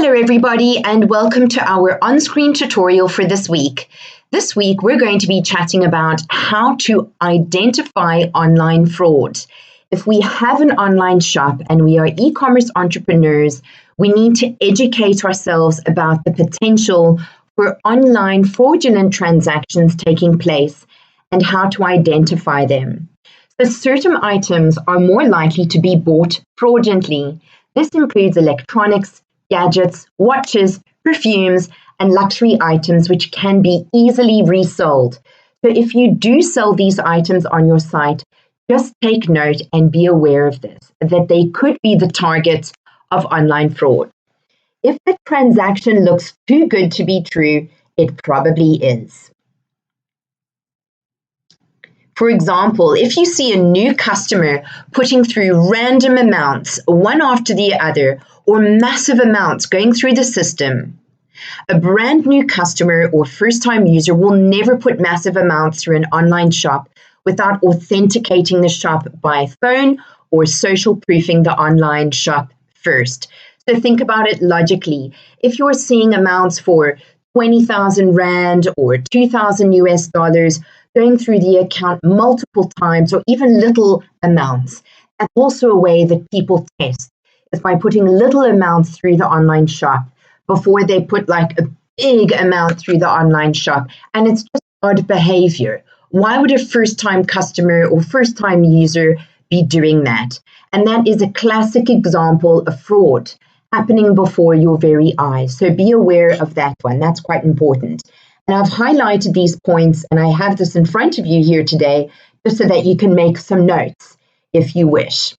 Hello everybody and welcome to our on-screen tutorial for this week. This week we're going to be chatting about how to identify online fraud. If we have an online shop and we are e-commerce entrepreneurs, we need to educate ourselves about the potential for online fraudulent transactions taking place and how to identify them. So certain items are more likely to be bought fraudulently. This includes electronics, gadgets, watches, perfumes, and luxury items which can be easily resold. So if you do sell these items on your site, just take note and be aware of this, that they could be the target of online fraud. If the transaction looks too good to be true, it probably is. For example, if you see a new customer putting through random amounts, one after the other, or massive amounts going through the system, a brand new customer or first-time user will never put massive amounts through an online shop without authenticating the shop by phone or social proofing the online shop first. So think about it logically. If you're seeing amounts for 20,000 Rand or 2,000 US dollars going through the account multiple times or even little amounts, that's also a way that people test, is by putting little amounts through the online shop before they put like a big amount through the online shop. And it's just odd behavior. Why would a first-time customer or first-time user be doing that? And that is a classic example of fraud happening before your very eyes. So be aware of that one. That's quite important. And I've highlighted these points and I have this in front of you here today just so that you can make some notes if you wish.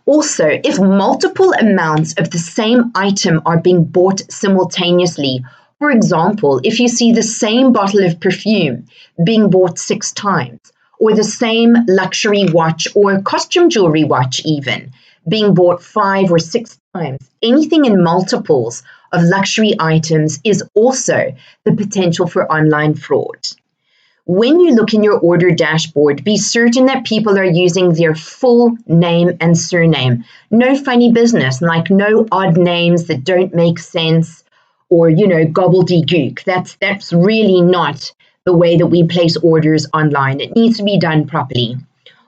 Also, if multiple amounts of the same item are being bought simultaneously, for example, if you see the same bottle of perfume being bought 6 times, or the same luxury watch or costume jewelry watch even being bought 5 or 6 times, anything in multiples of luxury items is also the potential for online fraud. When you look in your order dashboard, be certain that people are using their full name and surname. No funny business, like no odd names that don't make sense or, gobbledygook. That's really not the way that we place orders online. It needs to be done properly.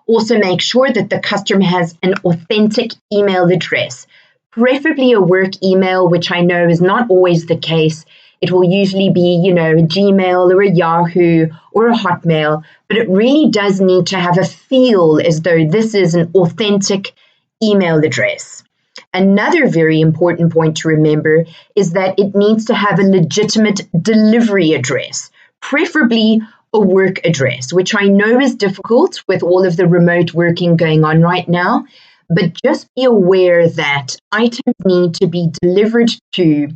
Also, make sure that the customer has an authentic email address, preferably a work email, which I know is not always the case. It will usually be, a Gmail or a Yahoo or a Hotmail, but it really does need to have a feel as though this is an authentic email address. Another very important point to remember is that it needs to have a legitimate delivery address, preferably a work address, which I know is difficult with all of the remote working going on right now, but just be aware that items need to be delivered to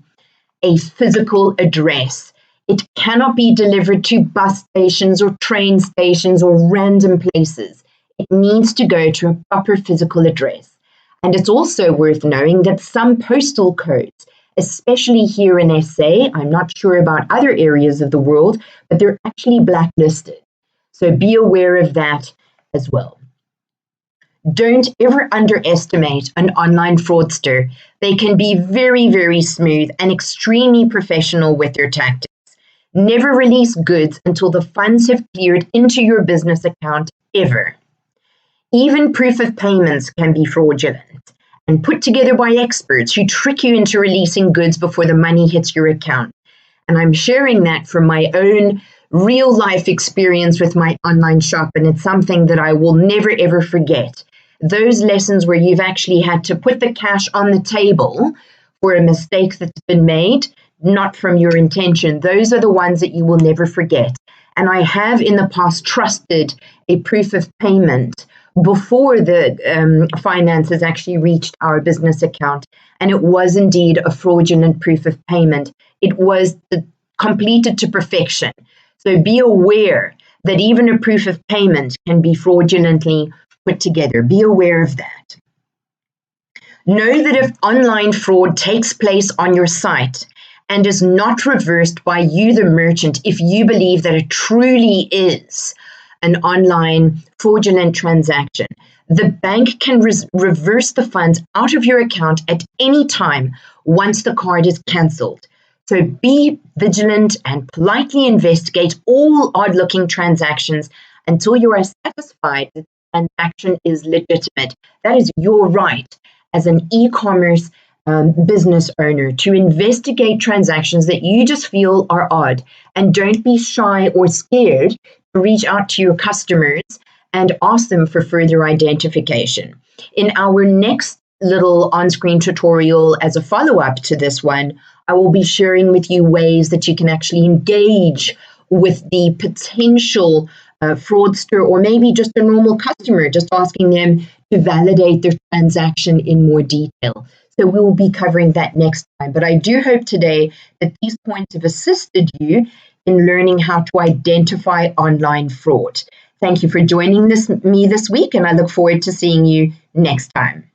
a physical address. It cannot be delivered to bus stations or train stations or random places. It needs to go to a proper physical address. And it's also worth knowing that some postal codes, especially here in SA, I'm not sure about other areas of the world, but they're actually blacklisted. So be aware of that as well. Don't ever underestimate an online fraudster. They can be very, very smooth and extremely professional with their tactics. Never release goods until the funds have cleared into your business account, ever. Even proof of payments can be fraudulent and put together by experts who trick you into releasing goods before the money hits your account. And I'm sharing that from my own real life experience with my online shop, and it's something that I will never ever forget. Those lessons where you've actually had to put the cash on the table for a mistake that's been made, not from your intention, those are the ones that you will never forget. And I have in the past trusted a proof of payment before the finances actually reached our business account. And it was indeed a fraudulent proof of payment. It was completed to perfection. So be aware that even a proof of payment can be fraudulently put together. Be aware of that. Know that if online fraud takes place on your site and is not reversed by you, the merchant, if you believe that it truly is an online fraudulent transaction, the bank can reverse the funds out of your account at any time once the card is cancelled. So be vigilant and politely investigate all odd-looking transactions until you are satisfied that the transaction is legitimate. That is your right as an e-commerce business owner to investigate transactions that you just feel are odd. And don't be shy or scared to reach out to your customers and ask them for further identification. In our next little on-screen tutorial as a follow-up to this one, I will be sharing with you ways that you can actually engage with the potential fraudster or maybe just a normal customer, just asking them to validate their transaction in more detail. So we will be covering that next time. But I do hope today that these points have assisted you in learning how to identify online fraud. Thank you for joining me this week, and I look forward to seeing you next time.